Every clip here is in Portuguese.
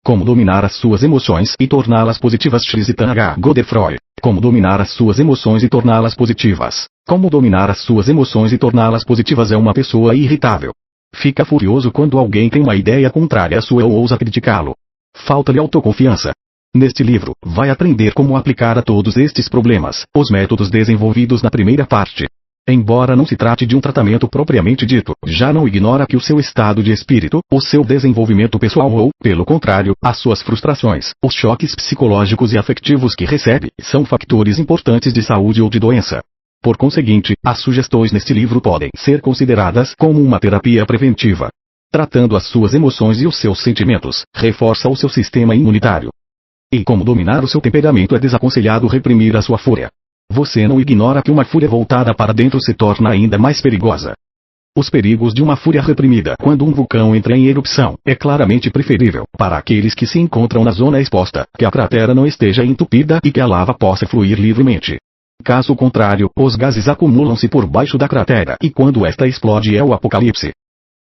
Como dominar as suas emoções e torná-las positivas. Tristan H. Godefroy. Como dominar as suas emoções e torná-las positivas. Como dominar as suas emoções e torná-las positivas. É uma pessoa irritável. Fica furioso quando alguém tem uma ideia contrária à sua ou ousa criticá-lo. Falta-lhe autoconfiança. Neste livro, vai aprender como aplicar a todos estes problemas os métodos desenvolvidos na primeira parte. Embora não se trate de um tratamento propriamente dito, já não ignora que o seu estado de espírito, o seu desenvolvimento pessoal ou, pelo contrário, as suas frustrações, os choques psicológicos e afetivos que recebe, são factores importantes de saúde ou de doença. Por conseguinte, as sugestões neste livro podem ser consideradas como uma terapia preventiva. Tratando as suas emoções e os seus sentimentos, reforça o seu sistema imunitário. E como dominar o seu temperamento. É desaconselhado reprimir a sua fúria. Você não ignora que uma fúria voltada para dentro se torna ainda mais perigosa. Os perigos de uma fúria reprimida quando um vulcão entra em erupção é claramente preferível para aqueles que se encontram na zona exposta, que a cratera não esteja entupida e que a lava possa fluir livremente. Caso contrário, os gases acumulam-se por baixo da cratera e quando esta explode é o apocalipse.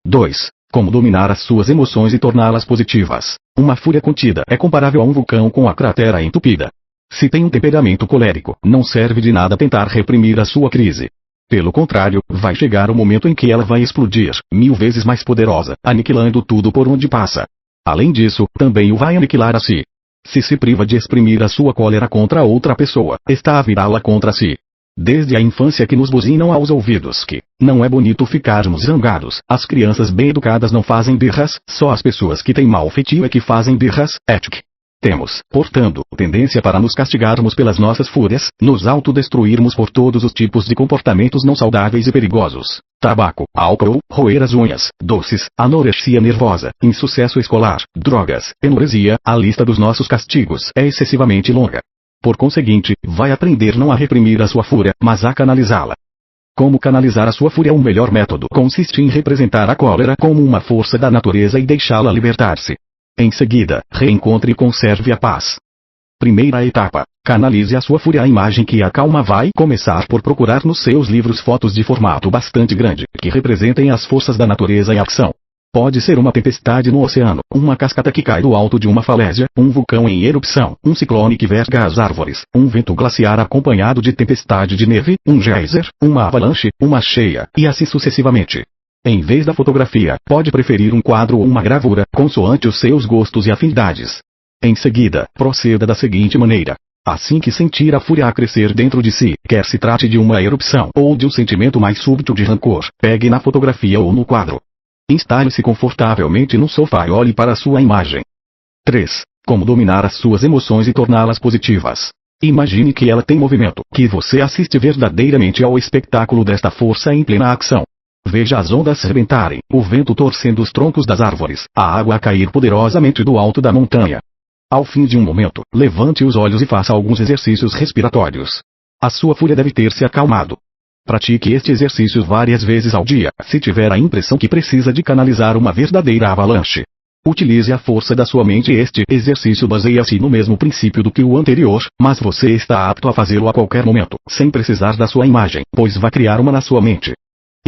2. Como dominar as suas emoções e torná-las positivas. Uma fúria contida é comparável a um vulcão com a cratera entupida. Se tem um temperamento colérico, não serve de nada tentar reprimir a sua crise. Pelo contrário, vai chegar o momento em que ela vai explodir, 1000 vezes mais poderosa, aniquilando tudo por onde passa. Além disso, também o vai aniquilar a si. Se se priva de exprimir a sua cólera contra outra pessoa, está a virá-la contra si. Desde a infância que nos buzinam aos ouvidos que não é bonito ficarmos zangados. As crianças bem educadas não fazem birras, só as pessoas que têm mau feitio é que fazem birras, etc. Temos, portanto, tendência para nos castigarmos pelas nossas fúrias, nos autodestruirmos por todos os tipos de comportamentos não saudáveis e perigosos. Tabaco, álcool, roer as unhas, doces, anorexia nervosa, insucesso escolar, drogas, enuresia. A lista dos nossos castigos é excessivamente longa. Por conseguinte, vai aprender não a reprimir a sua fúria, mas a canalizá-la. Como canalizar a sua fúria? O melhor método consiste em representar a cólera como uma força da natureza e deixá-la libertar-se. Em seguida, reencontre e conserve a paz. Primeira etapa. Canalize a sua fúria. A imagem que a acalma vai começar por procurar nos seus livros fotos de formato bastante grande, que representem as forças da natureza em ação. Pode ser uma tempestade no oceano, uma cascata que cai do alto de uma falésia, um vulcão em erupção, um ciclone que verga as árvores, um vento glaciar acompanhado de tempestade de neve, um geyser, uma avalanche, uma cheia, e assim sucessivamente. Em vez da fotografia, pode preferir um quadro ou uma gravura, consoante os seus gostos e afinidades. Em seguida, proceda da seguinte maneira. Assim que sentir a fúria a crescer dentro de si, quer se trate de uma erupção ou de um sentimento mais súbito de rancor, pegue na fotografia ou no quadro. Instale-se confortavelmente no sofá e olhe para a sua imagem. 3. Como dominar as suas emoções e torná-las positivas. Imagine que ela tem movimento, que você assiste verdadeiramente ao espetáculo desta força em plena ação. Veja as ondas rebentarem, o vento torcendo os troncos das árvores, a água a cair poderosamente do alto da montanha. Ao fim de um momento, levante os olhos e faça alguns exercícios respiratórios. A sua fúria deve ter se acalmado. Pratique este exercício várias vezes ao dia, se tiver a impressão que precisa de canalizar uma verdadeira avalanche. Utilize a força da sua mente. Este exercício baseia-se no mesmo princípio do que o anterior, mas você está apto a fazê-lo a qualquer momento, sem precisar da sua imagem, pois vai criar uma na sua mente.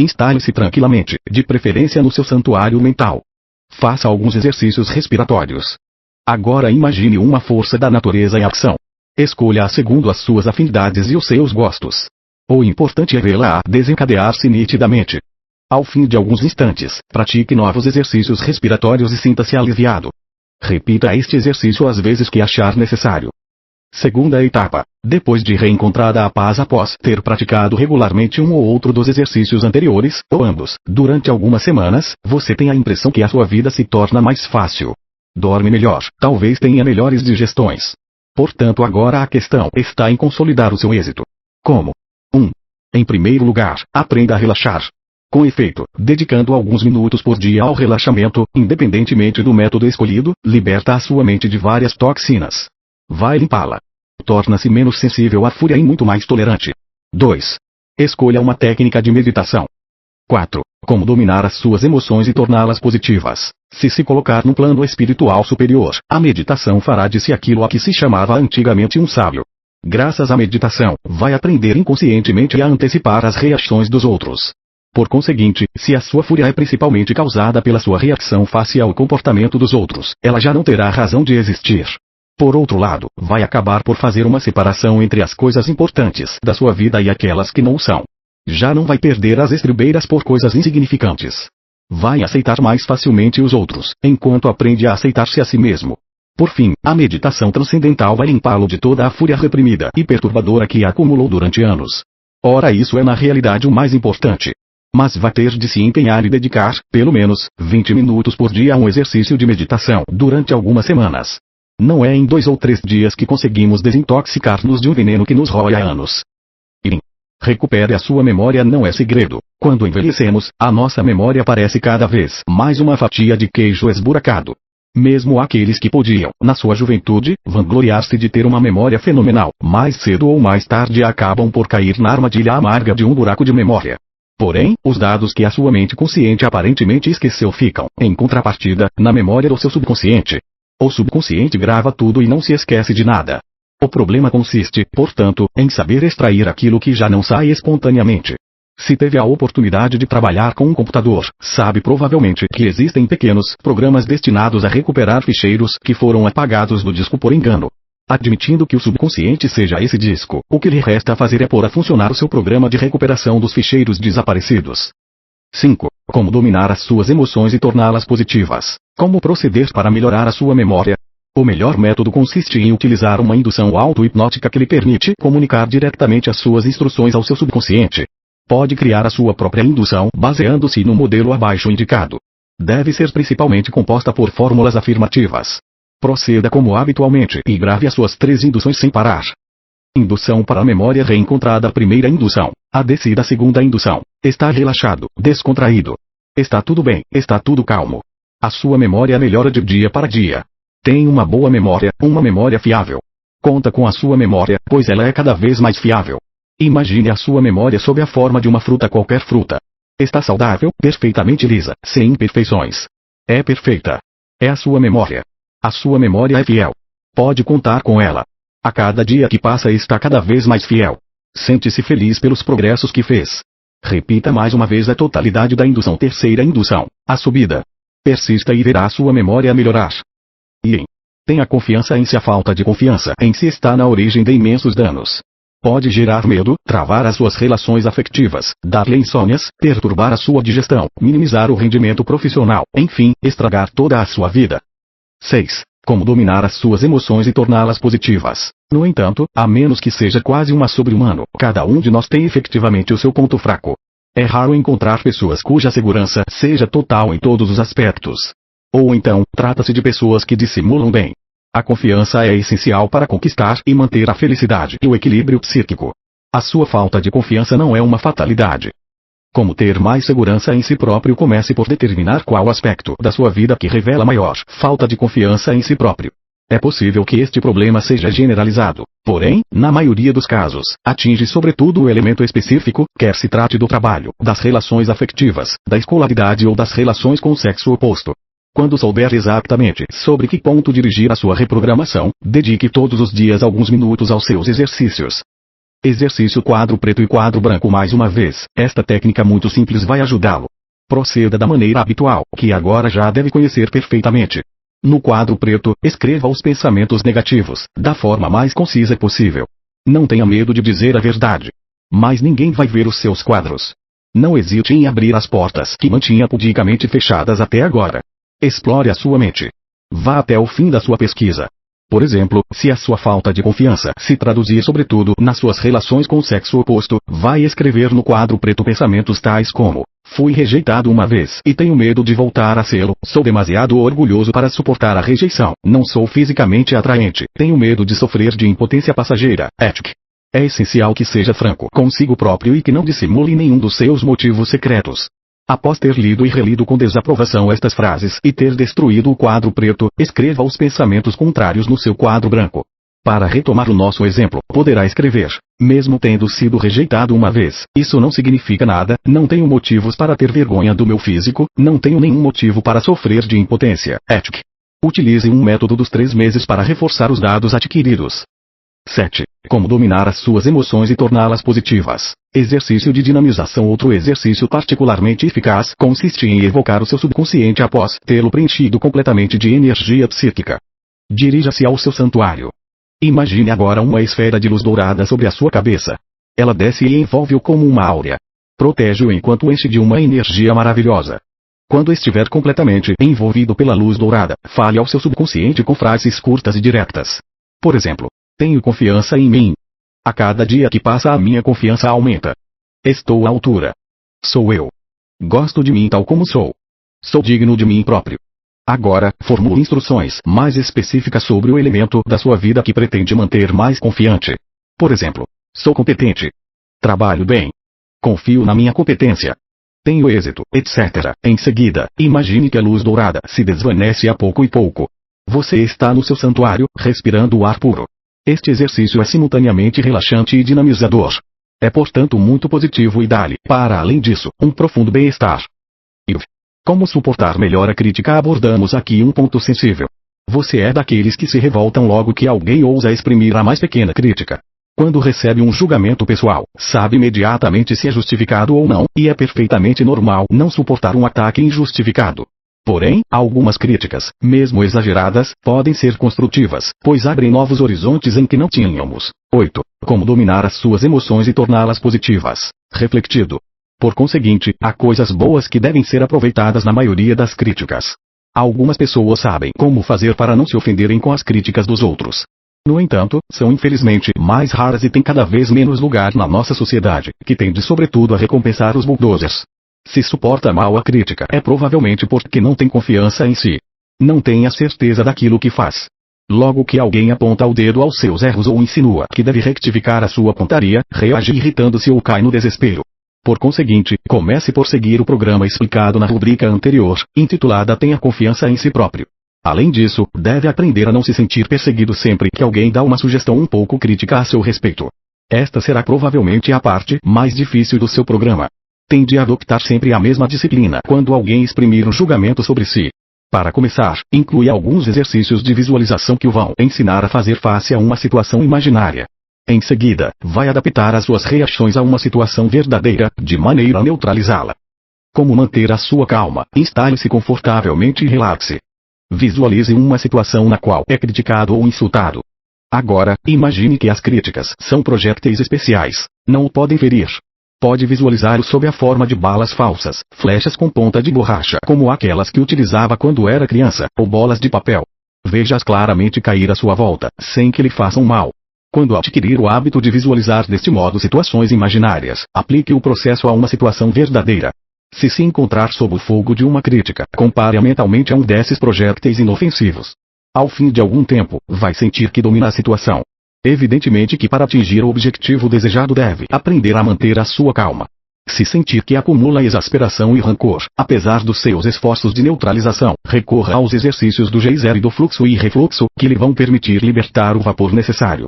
Instale-se tranquilamente, de preferência no seu santuário mental. Faça alguns exercícios respiratórios. Agora imagine uma força da natureza em ação. Escolha-a segundo as suas afinidades e os seus gostos. O importante é vê-la desencadear-se nitidamente. Ao fim de alguns instantes, pratique novos exercícios respiratórios e sinta-se aliviado. Repita este exercício às vezes que achar necessário. Segunda etapa. Depois de reencontrada a paz após ter praticado regularmente um ou outro dos exercícios anteriores, ou ambos, durante algumas semanas, você tem a impressão que a sua vida se torna mais fácil. Dorme melhor, talvez tenha melhores digestões. Portanto, agora a questão está em consolidar o seu êxito. Como? 1. Em primeiro lugar, aprenda a relaxar. Com efeito, dedicando alguns minutos por dia ao relaxamento, independentemente do método escolhido, liberta a sua mente de várias toxinas. Vai limpá-la. Torna-se menos sensível à fúria e muito mais tolerante. 2. Escolha uma técnica de meditação. 4. Como dominar as suas emoções e torná-las positivas. Se colocar no plano espiritual superior, a meditação fará de si aquilo a que se chamava antigamente um sábio. Graças à meditação, vai aprender inconscientemente a antecipar as reações dos outros. Por conseguinte, se a sua fúria é principalmente causada pela sua reação face ao comportamento dos outros, ela já não terá razão de existir. Por outro lado, vai acabar por fazer uma separação entre as coisas importantes da sua vida e aquelas que não o são. Já não vai perder as estribeiras por coisas insignificantes. Vai aceitar mais facilmente os outros, enquanto aprende a aceitar-se a si mesmo. Por fim, a meditação transcendental vai limpá-lo de toda a fúria reprimida e perturbadora que acumulou durante anos. Ora, isso é na realidade o mais importante. Mas vai ter de se empenhar e dedicar, pelo menos, 20 minutos por dia a um exercício de meditação durante algumas semanas. Não é em 2 ou 3 dias que conseguimos desintoxicar-nos de um veneno que nos rói há anos. Recupere a sua memória não é segredo. Quando envelhecemos, a nossa memória parece cada vez mais uma fatia de queijo esburacado. Mesmo aqueles que podiam, na sua juventude, vangloriar-se de ter uma memória fenomenal, mais cedo ou mais tarde acabam por cair na armadilha amarga de um buraco de memória. Porém, os dados que a sua mente consciente aparentemente esqueceu ficam, em contrapartida, na memória do seu subconsciente. O subconsciente grava tudo e não se esquece de nada. O problema consiste, portanto, em saber extrair aquilo que já não sai espontaneamente. Se teve a oportunidade de trabalhar com um computador, sabe provavelmente que existem pequenos programas destinados a recuperar ficheiros que foram apagados do disco por engano. Admitindo que o subconsciente seja esse disco, o que lhe resta fazer é pôr a funcionar o seu programa de recuperação dos ficheiros desaparecidos. 5. Como dominar as suas emoções e torná-las positivas. Como proceder para melhorar a sua memória? O melhor método consiste em utilizar uma indução auto-hipnótica que lhe permite comunicar diretamente as suas instruções ao seu subconsciente. Pode criar a sua própria indução baseando-se no modelo abaixo indicado. Deve ser principalmente composta por fórmulas afirmativas. Proceda como habitualmente e grave as suas 3 induções sem parar. Indução para a memória reencontrada. Primeira indução. A descida. Segunda indução. Está relaxado, descontraído. Está tudo bem, está tudo calmo. A sua memória melhora de dia para dia. Tem uma boa memória, uma memória fiável. Conta com a sua memória, pois ela é cada vez mais fiável. Imagine a sua memória sob a forma de uma fruta, qualquer fruta. Está saudável, perfeitamente lisa, sem imperfeições. É perfeita. É a sua memória. A sua memória é fiel. Pode contar com ela. A cada dia que passa está cada vez mais fiel. Sente-se feliz pelos progressos que fez. Repita mais uma vez a totalidade da indução. Terceira indução. A subida. Persista e verá a sua memória melhorar. Tenha confiança em si. A falta de confiança em si está na origem de imensos danos. Pode gerar medo, travar as suas relações afetivas, dar-lhe insônias, perturbar a sua digestão, minimizar o rendimento profissional, enfim, estragar toda a sua vida. 6. Como dominar as suas emoções e torná-las positivas. No entanto, a menos que seja quase uma sobre-humano, cada um de nós tem efetivamente o seu ponto fraco. É raro encontrar pessoas cuja segurança seja total em todos os aspectos. Ou então, trata-se de pessoas que dissimulam bem. A confiança é essencial para conquistar e manter a felicidade e o equilíbrio psíquico. A sua falta de confiança não é uma fatalidade. Como ter mais segurança em si próprio? Comece por determinar qual aspecto da sua vida que revela maior falta de confiança em si próprio. É possível que este problema seja generalizado, porém, na maioria dos casos, atinge sobretudo o elemento específico, quer se trate do trabalho, das relações afetivas, da escolaridade ou das relações com o sexo oposto. Quando souber exatamente sobre que ponto dirigir a sua reprogramação, dedique todos os dias alguns minutos aos seus exercícios. Exercício quadro preto e quadro branco. Mais uma vez, esta técnica muito simples vai ajudá-lo. Proceda da maneira habitual, que agora já deve conhecer perfeitamente. No quadro preto, escreva os pensamentos negativos, da forma mais concisa possível. Não tenha medo de dizer a verdade. Mas ninguém vai ver os seus quadros. Não hesite em abrir as portas que mantinha pudicamente fechadas até agora. Explore a sua mente. Vá até o fim da sua pesquisa. Por exemplo, se a sua falta de confiança se traduzir sobretudo nas suas relações com o sexo oposto, vai escrever no quadro preto pensamentos tais como: fui rejeitado uma vez e tenho medo de voltar a sê-lo, sou demasiado orgulhoso para suportar a rejeição, não sou fisicamente atraente, tenho medo de sofrer de impotência passageira, etc. É essencial que seja franco consigo próprio e que não dissimule nenhum dos seus motivos secretos. Após ter lido e relido com desaprovação estas frases e ter destruído o quadro preto, escreva os pensamentos contrários no seu quadro branco. Para retomar o nosso exemplo, poderá escrever: mesmo tendo sido rejeitado uma vez, isso não significa nada, não tenho motivos para ter vergonha do meu físico, não tenho nenhum motivo para sofrer de impotência, etc. Utilize um método dos 3 meses para reforçar os dados adquiridos. 7. Como dominar as suas emoções e torná-las positivas. Exercício de dinamização. Outro exercício particularmente eficaz consiste em evocar o seu subconsciente após tê-lo preenchido completamente de energia psíquica. Dirija-se ao seu santuário. Imagine agora uma esfera de luz dourada sobre a sua cabeça. Ela desce e envolve-o como uma áurea. Protege-o enquanto o enche de uma energia maravilhosa. Quando estiver completamente envolvido pela luz dourada, fale ao seu subconsciente com frases curtas e diretas. Por exemplo, tenho confiança em mim. A cada dia que passa a minha confiança aumenta. Estou à altura. Sou eu. Gosto de mim tal como sou. Sou digno de mim próprio. Agora, formule instruções mais específicas sobre o elemento da sua vida que pretende manter mais confiante. Por exemplo, sou competente. Trabalho bem. Confio na minha competência. Tenho êxito, etc. Em seguida, imagine que a luz dourada se desvanece a pouco e pouco. Você está no seu santuário, respirando o ar puro. Este exercício é simultaneamente relaxante e dinamizador. É portanto muito positivo e dá-lhe, para além disso, um profundo bem-estar. Como suportar melhor a crítica? Abordamos aqui um ponto sensível. Você é daqueles que se revoltam logo que alguém ousa exprimir a mais pequena crítica. Quando recebe um julgamento pessoal, sabe imediatamente se é justificado ou não, e é perfeitamente normal não suportar um ataque injustificado. Porém, algumas críticas, mesmo exageradas, podem ser construtivas, pois abrem novos horizontes em que não tínhamos. 8. Como dominar as suas emoções e torná-las positivas. Refletido. Por conseguinte, há coisas boas que devem ser aproveitadas na maioria das críticas. Algumas pessoas sabem como fazer para não se ofenderem com as críticas dos outros. No entanto, são infelizmente mais raras e têm cada vez menos lugar na nossa sociedade, que tende sobretudo a recompensar os bulldozers. Se suporta mal a crítica, é provavelmente porque não tem confiança em si. Não tem a certeza daquilo que faz. Logo que alguém aponta o dedo aos seus erros ou insinua que deve rectificar a sua pontaria, reage irritando-se ou cai no desespero. Por conseguinte, comece por seguir o programa explicado na rubrica anterior, intitulada Tenha Confiança em Si Próprio. Além disso, deve aprender a não se sentir perseguido sempre que alguém dá uma sugestão um pouco crítica a seu respeito. Esta será provavelmente a parte mais difícil do seu programa. Tende a adoptar sempre a mesma disciplina quando alguém exprimir um julgamento sobre si. Para começar, inclui alguns exercícios de visualização que o vão ensinar a fazer face a uma situação imaginária. Em seguida, vai adaptar as suas reações a uma situação verdadeira, de maneira a neutralizá-la. Como manter a sua calma? Instale-se confortavelmente e relaxe. Visualize uma situação na qual é criticado ou insultado. Agora, imagine que as críticas são projéteis especiais. Não o podem ferir. Pode visualizá-lo sob a forma de balas falsas, flechas com ponta de borracha como aquelas que utilizava quando era criança, ou bolas de papel. Veja-as claramente cair à sua volta, sem que lhe façam mal. Quando adquirir o hábito de visualizar deste modo situações imaginárias, aplique o processo a uma situação verdadeira. Se encontrar sob o fogo de uma crítica, compare-a mentalmente a um desses projéteis inofensivos. Ao fim de algum tempo, vai sentir que domina a situação. Evidentemente que para atingir o objetivo desejado deve aprender a manter a sua calma. Se sentir que acumula exasperação e rancor, apesar dos seus esforços de neutralização, recorra aos exercícios do geyser e do fluxo e refluxo, que lhe vão permitir libertar o vapor necessário.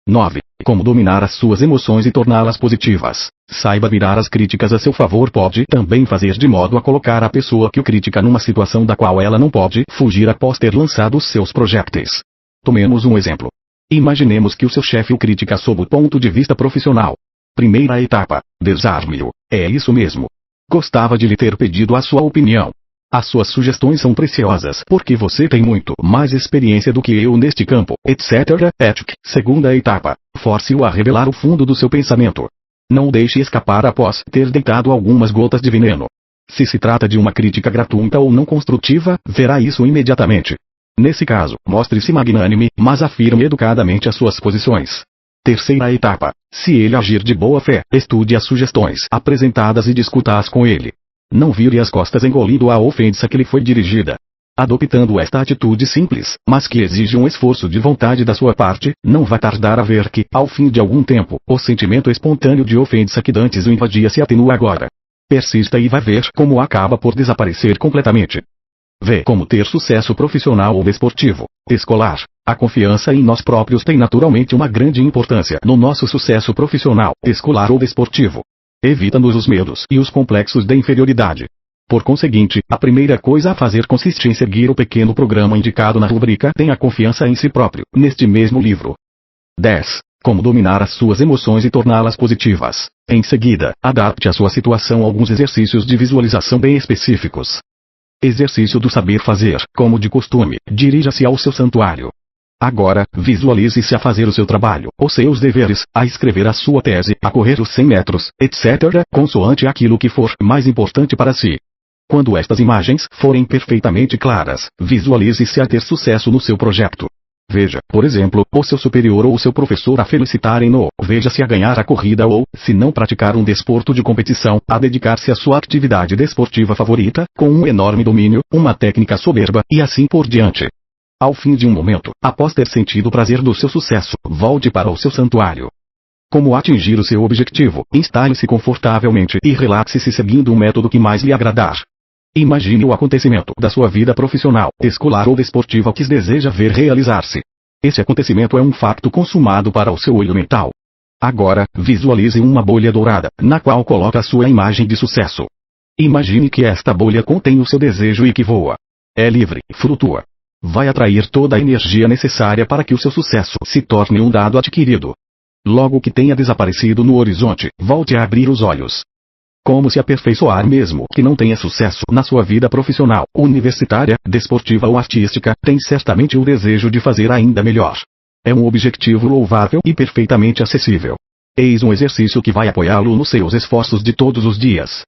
9. Como dominar as suas emoções e torná-las positivas. Saiba virar as críticas a seu favor. Pode também fazer de modo a colocar a pessoa que o critica numa situação da qual ela não pode fugir após ter lançado os seus projéteis. Tomemos um exemplo. Imaginemos que o seu chefe o critica sob o ponto de vista profissional. Primeira etapa: desarme-o. É isso mesmo. Gostava de lhe ter pedido a sua opinião. As suas sugestões são preciosas porque você tem muito mais experiência do que eu neste campo, etc. Segunda etapa: force-o a revelar o fundo do seu pensamento. Não o deixe escapar após ter deitado algumas gotas de veneno. Se trata de uma crítica gratuita ou não construtiva, verá isso imediatamente. Nesse caso, mostre-se magnânime, mas afirme educadamente as suas posições. Terceira etapa: se ele agir de boa fé, estude as sugestões apresentadas e discuta-as com ele. Não vire as costas engolindo a ofensa que lhe foi dirigida. Adoptando esta atitude simples, mas que exige um esforço de vontade da sua parte, não vai tardar a ver que, ao fim de algum tempo, o sentimento espontâneo de ofensa que dantes o invadia se atenua agora. Persista e vai ver como acaba por desaparecer completamente. Vê como ter sucesso profissional ou esportivo, escolar. A confiança em nós próprios tem naturalmente uma grande importância no nosso sucesso profissional, escolar ou esportivo. Evita-nos os medos e os complexos de inferioridade. Por conseguinte, a primeira coisa a fazer consiste em seguir o pequeno programa indicado na rubrica Tenha Confiança em Si Próprio, neste mesmo livro. 10. Como dominar as suas emoções e torná-las positivas. Em seguida, adapte à sua situação alguns exercícios de visualização bem específicos. Exercício do saber fazer. Como de costume, dirija-se ao seu santuário. Agora, visualize-se a fazer o seu trabalho, os seus deveres, a escrever a sua tese, a correr os 100 metros, etc., consoante aquilo que for mais importante para si. Quando estas imagens forem perfeitamente claras, visualize-se a ter sucesso no seu projeto. Veja, por exemplo, o seu superior ou o seu professor a felicitarem-no, veja-se a ganhar a corrida ou, se não praticar um desporto de competição, a dedicar-se à sua atividade desportiva favorita, com um enorme domínio, uma técnica soberba, e assim por diante. Ao fim de um momento, após ter sentido o prazer do seu sucesso, volte para o seu santuário. Como atingir o seu objetivo? Instale-se confortavelmente e relaxe-se seguindo o método que mais lhe agradar. Imagine o acontecimento da sua vida profissional, escolar ou desportiva que deseja ver realizar-se. Esse acontecimento é um fato consumado para o seu olho mental. Agora, visualize uma bolha dourada, na qual coloca a sua imagem de sucesso. Imagine que esta bolha contém o seu desejo e que voa. É livre, flutua. Vai atrair toda a energia necessária para que o seu sucesso se torne um dado adquirido. Logo que tenha desaparecido no horizonte, volte a abrir os olhos. Como se aperfeiçoar mesmo que não tenha sucesso na sua vida profissional, universitária, desportiva ou artística, tem certamente o desejo de fazer ainda melhor. É um objetivo louvável e perfeitamente acessível. Eis um exercício que vai apoiá-lo nos seus esforços de todos os dias.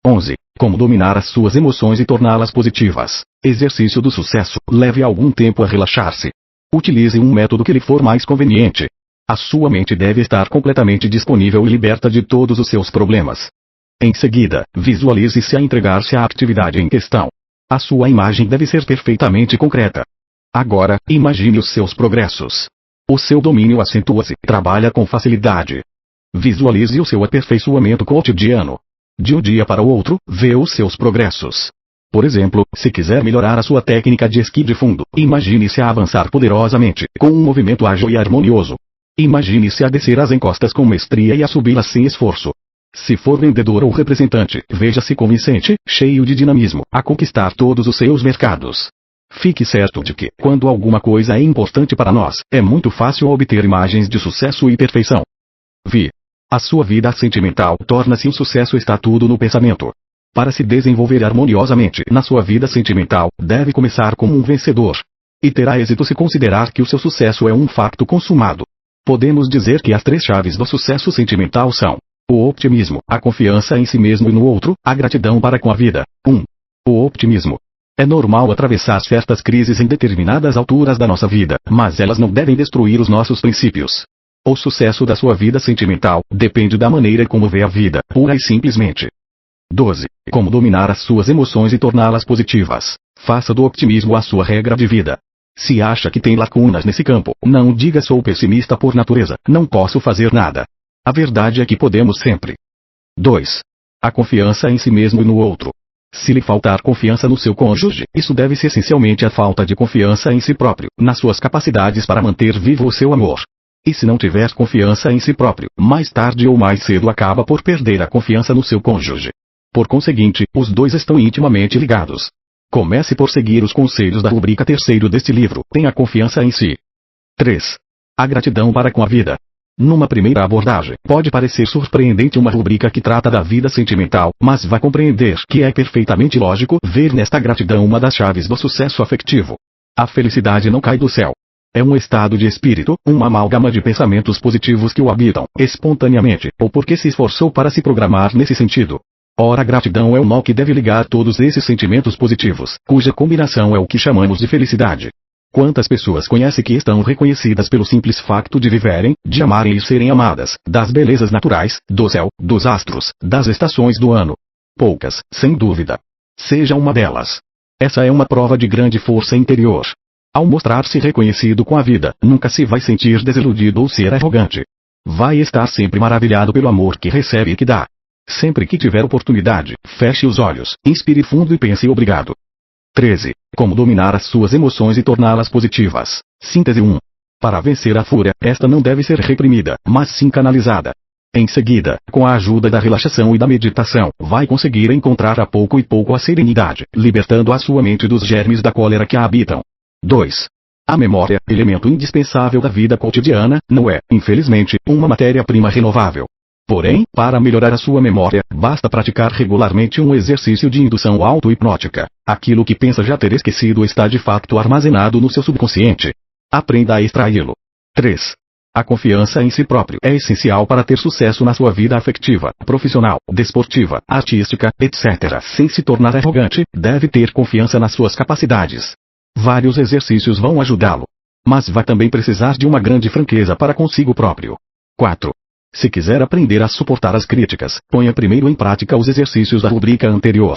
11. Como dominar as suas emoções e torná-las positivas. Exercício do sucesso. Leve algum tempo a relaxar-se. Utilize um método que lhe for mais conveniente. A sua mente deve estar completamente disponível e liberta de todos os seus problemas. Em seguida, visualize-se a entregar-se à atividade em questão. A sua imagem deve ser perfeitamente concreta. Agora, imagine os seus progressos. O seu domínio acentua-se, trabalha com facilidade. Visualize o seu aperfeiçoamento cotidiano. De um dia para o outro, vê os seus progressos. Por exemplo, se quiser melhorar a sua técnica de esqui de fundo, imagine-se a avançar poderosamente, com um movimento ágil e harmonioso. Imagine-se a descer as encostas com mestria e a subi-las sem esforço. Se for vendedor ou representante, veja-se convincente, cheio de dinamismo, a conquistar todos os seus mercados. Fique certo de que, quando alguma coisa é importante para nós, é muito fácil obter imagens de sucesso e perfeição. A sua vida sentimental torna-se um sucesso, está tudo no pensamento. Para se desenvolver harmoniosamente na sua vida sentimental, deve começar como um vencedor. E terá êxito se considerar que o seu sucesso é um fato consumado. Podemos dizer que as 3 chaves do sucesso sentimental são: o otimismo, a confiança em si mesmo e no outro, a gratidão para com a vida. 1. O otimismo. É normal atravessar certas crises em determinadas alturas da nossa vida, mas elas não devem destruir os nossos princípios. O sucesso da sua vida sentimental depende da maneira como vê a vida, pura e simplesmente. 12. Como dominar as suas emoções e torná-las positivas. Faça do otimismo a sua regra de vida. Se acha que tem lacunas nesse campo, não diga sou pessimista por natureza, não posso fazer nada. A verdade é que podemos sempre. 2. A confiança em si mesmo e no outro. Se lhe faltar confiança no seu cônjuge, isso deve-se essencialmente à falta de confiança em si próprio, nas suas capacidades para manter vivo o seu amor. E se não tiver confiança em si próprio, mais tarde ou mais cedo acaba por perder a confiança no seu cônjuge. Por conseguinte, os dois estão intimamente ligados. Comece por seguir os conselhos da rubrica 3º deste livro. Tenha confiança em si. 3. A gratidão para com a vida. Numa primeira abordagem, pode parecer surpreendente uma rubrica que trata da vida sentimental, mas vai compreender que é perfeitamente lógico ver nesta gratidão uma das chaves do sucesso afetivo. A felicidade não cai do céu. É um estado de espírito, uma amálgama de pensamentos positivos que o habitam, espontaneamente, ou porque se esforçou para se programar nesse sentido. Ora, a gratidão é o nó que deve ligar todos esses sentimentos positivos, cuja combinação é o que chamamos de felicidade. Quantas pessoas conhece que estão reconhecidas pelo simples facto de viverem, de amarem e serem amadas, das belezas naturais, do céu, dos astros, das estações do ano? Poucas, sem dúvida. Seja uma delas. Essa é uma prova de grande força interior. Ao mostrar-se reconhecido com a vida, nunca se vai sentir desiludido ou ser arrogante. Vai estar sempre maravilhado pelo amor que recebe e que dá. Sempre que tiver oportunidade, feche os olhos, inspire fundo e pense obrigado. 13. Como dominar as suas emoções e torná-las positivas. Síntese 1. Para vencer a fúria, esta não deve ser reprimida, mas sim canalizada. Em seguida, com a ajuda da relaxação e da meditação, vai conseguir encontrar a pouco e pouco a serenidade, libertando a sua mente dos germes da cólera que a habitam. 2. A memória, elemento indispensável da vida cotidiana, não é, infelizmente, uma matéria-prima renovável. Porém, para melhorar a sua memória, basta praticar regularmente um exercício de indução auto-hipnótica. Aquilo que pensa já ter esquecido está de fato armazenado no seu subconsciente. Aprenda a extraí-lo. 3. A confiança em si próprio é essencial para ter sucesso na sua vida afetiva, profissional, desportiva, artística, etc. Sem se tornar arrogante, deve ter confiança nas suas capacidades. Vários exercícios vão ajudá-lo. Mas vai também precisar de uma grande franqueza para consigo próprio. 4. Se quiser aprender a suportar as críticas, ponha primeiro em prática os exercícios da rubrica anterior.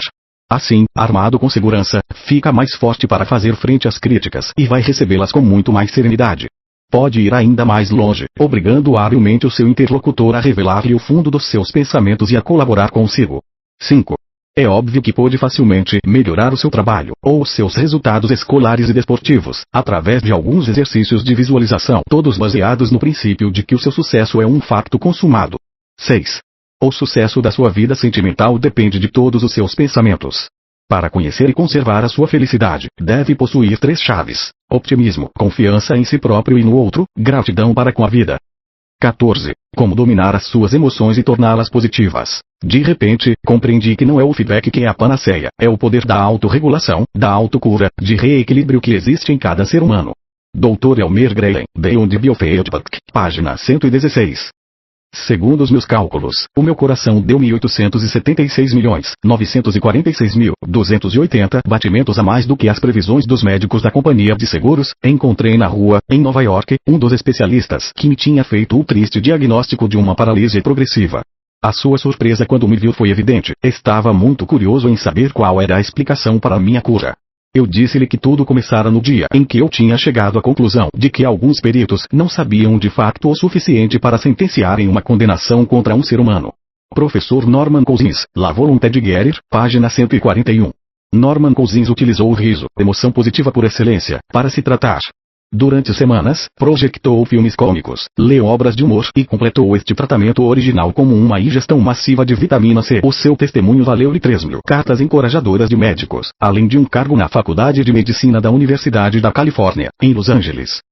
Assim, armado com segurança, fica mais forte para fazer frente às críticas e vai recebê-las com muito mais serenidade. Pode ir ainda mais longe, obrigando habilmente o seu interlocutor a revelar-lhe o fundo dos seus pensamentos e a colaborar consigo. 5. É óbvio que pode facilmente melhorar o seu trabalho, ou os seus resultados escolares e desportivos, através de alguns exercícios de visualização, todos baseados no princípio de que o seu sucesso é um fato consumado. 6. O sucesso da sua vida sentimental depende de todos os seus pensamentos. Para conhecer e conservar a sua felicidade, deve possuir 3 chaves: optimismo, confiança em si próprio e no outro, gratidão para com a vida. 14. Como dominar as suas emoções e torná-las positivas. De repente, compreendi que não é o feedback que é a panaceia, é o poder da autorregulação, da autocura, de reequilíbrio que existe em cada ser humano. Dr. Elmer Graham, Beyond Biofeedback, página 116. Segundo os meus cálculos, o meu coração deu 1.876.946.280 batimentos a mais do que as previsões dos médicos da companhia de seguros. Encontrei na rua, em Nova York, um dos especialistas que me tinha feito o triste diagnóstico de uma paralisia progressiva. A sua surpresa quando me viu foi evidente. Estava muito curioso em saber qual era a explicação para a minha cura. Eu disse-lhe que tudo começara no dia em que eu tinha chegado à conclusão de que alguns peritos não sabiam de fato o suficiente para sentenciarem uma condenação contra um ser humano. Professor Norman Cousins, La Volonté de Guérir, página 141. Norman Cousins utilizou o riso, emoção positiva por excelência, para se tratar. Durante semanas, projetou filmes cômicos, leu obras de humor e completou este tratamento original como uma ingestão massiva de vitamina C. O seu testemunho valeu-lhe 3.000 cartas encorajadoras de médicos, além de um cargo na Faculdade de Medicina da Universidade da Califórnia, em Los Angeles.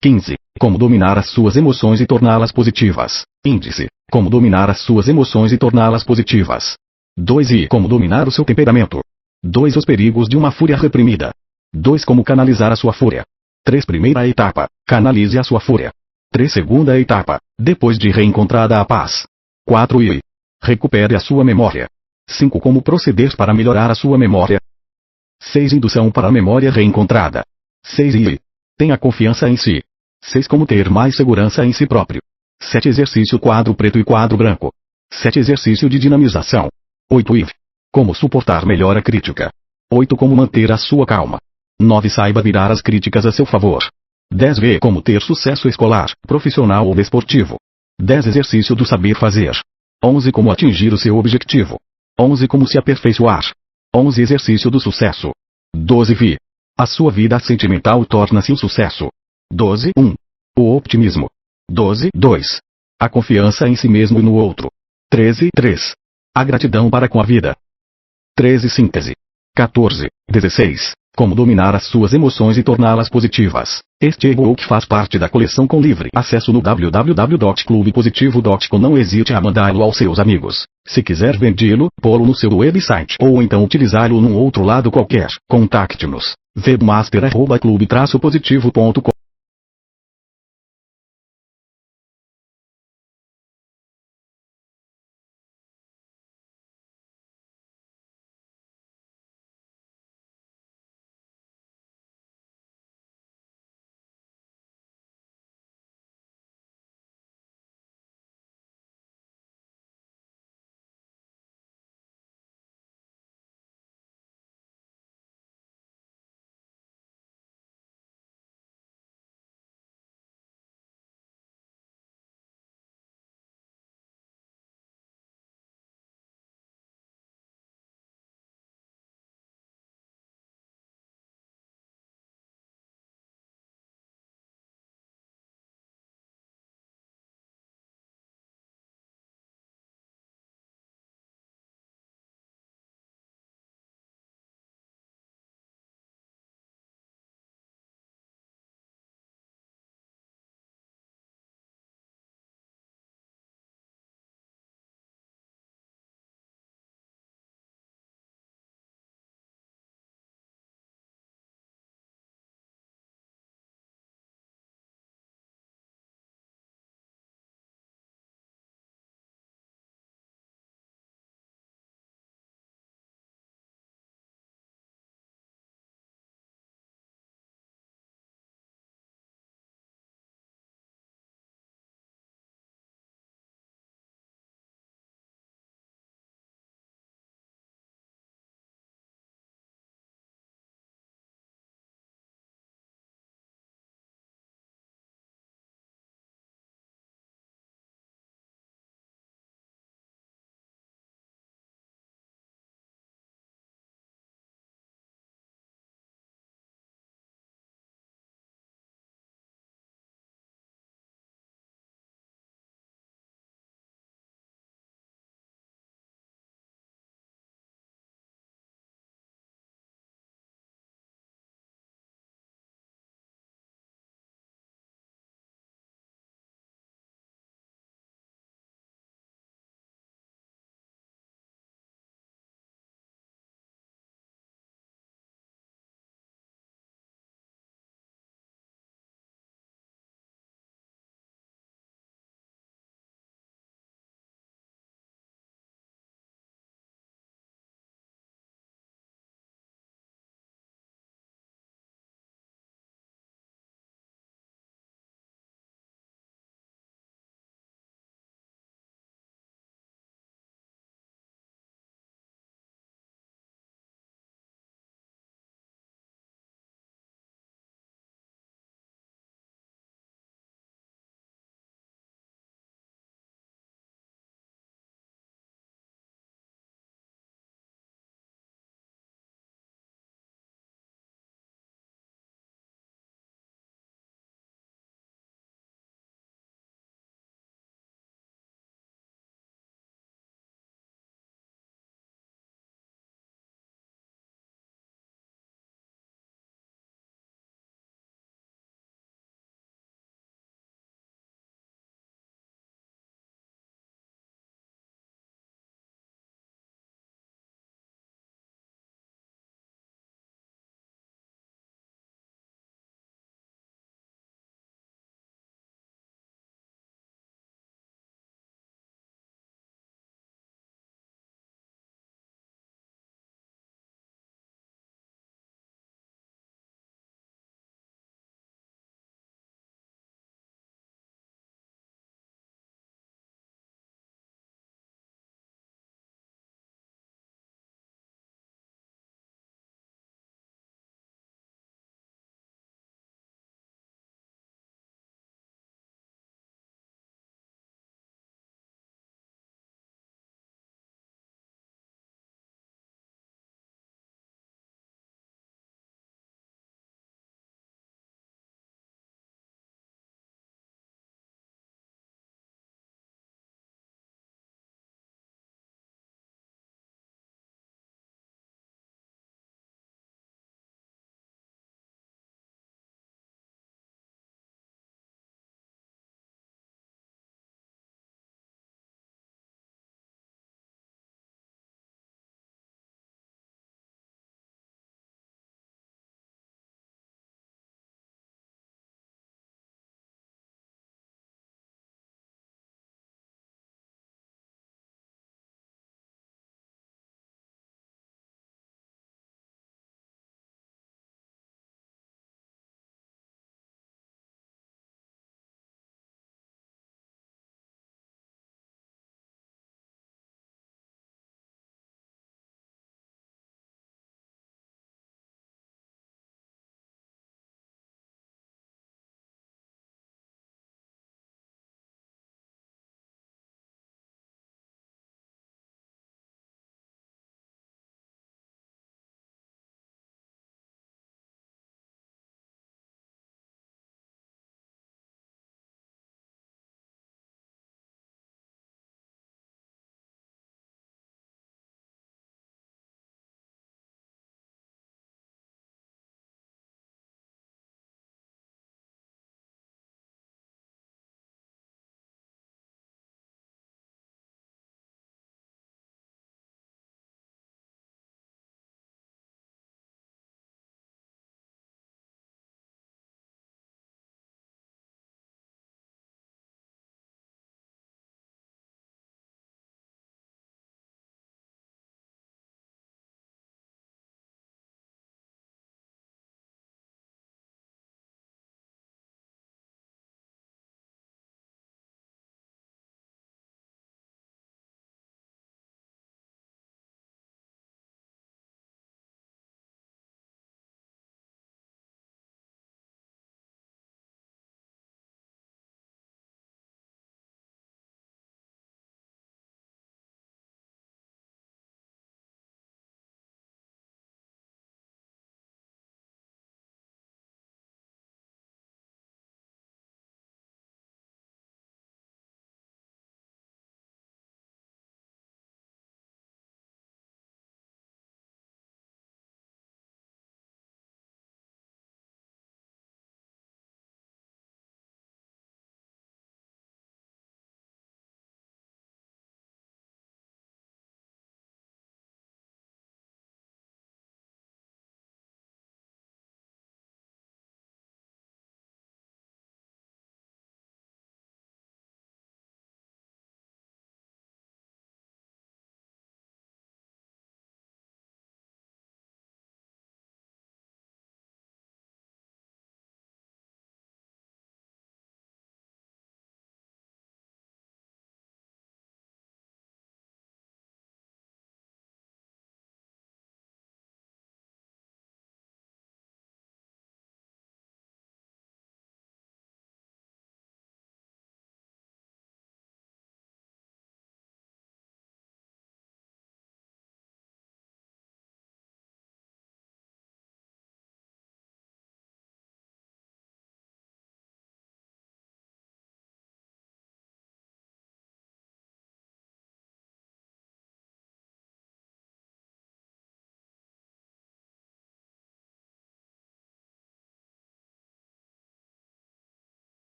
15. Como dominar as suas emoções e torná-las positivas. Índice. Como dominar as suas emoções e torná-las positivas. 2. E como dominar o seu temperamento. 2. Os perigos de uma fúria reprimida. 2. Como canalizar a sua fúria. 3. Primeira etapa. Canalize a sua fúria. 3. Segunda etapa. Depois de reencontrada a paz. 4. E recupere a sua memória. 5. Como proceder para melhorar a sua memória. 6. Indução para a memória reencontrada. 6. E tenha confiança em si. 6. Como ter mais segurança em si próprio. 7. Exercício quadro preto e quadro branco. 7. Exercício de dinamização. 8. E como suportar melhor a crítica. 8. Como manter a sua calma. 9. Saiba virar as críticas a seu favor. 10. Vê como ter sucesso escolar, profissional ou desportivo. 10. Exercício do saber fazer. 11. Como atingir o seu objetivo. 11. Como se aperfeiçoar. 11. Exercício do sucesso. 12. Vi. A sua vida sentimental torna-se um sucesso. 12. 1. O optimismo. 12. 2. A confiança em si mesmo e no outro. 13. 3. A gratidão para com a vida. 13. Síntese. 14. 16. Como dominar as suas emoções e torná-las positivas. Este e-book faz parte da coleção com livre acesso no www.clubepositivo.com. Não hesite a mandá-lo aos seus amigos. Se quiser vendê-lo, pô-lo no seu website ou então utilizá-lo num outro lado qualquer. Contacte-nos. webmaster@clube-positivo.com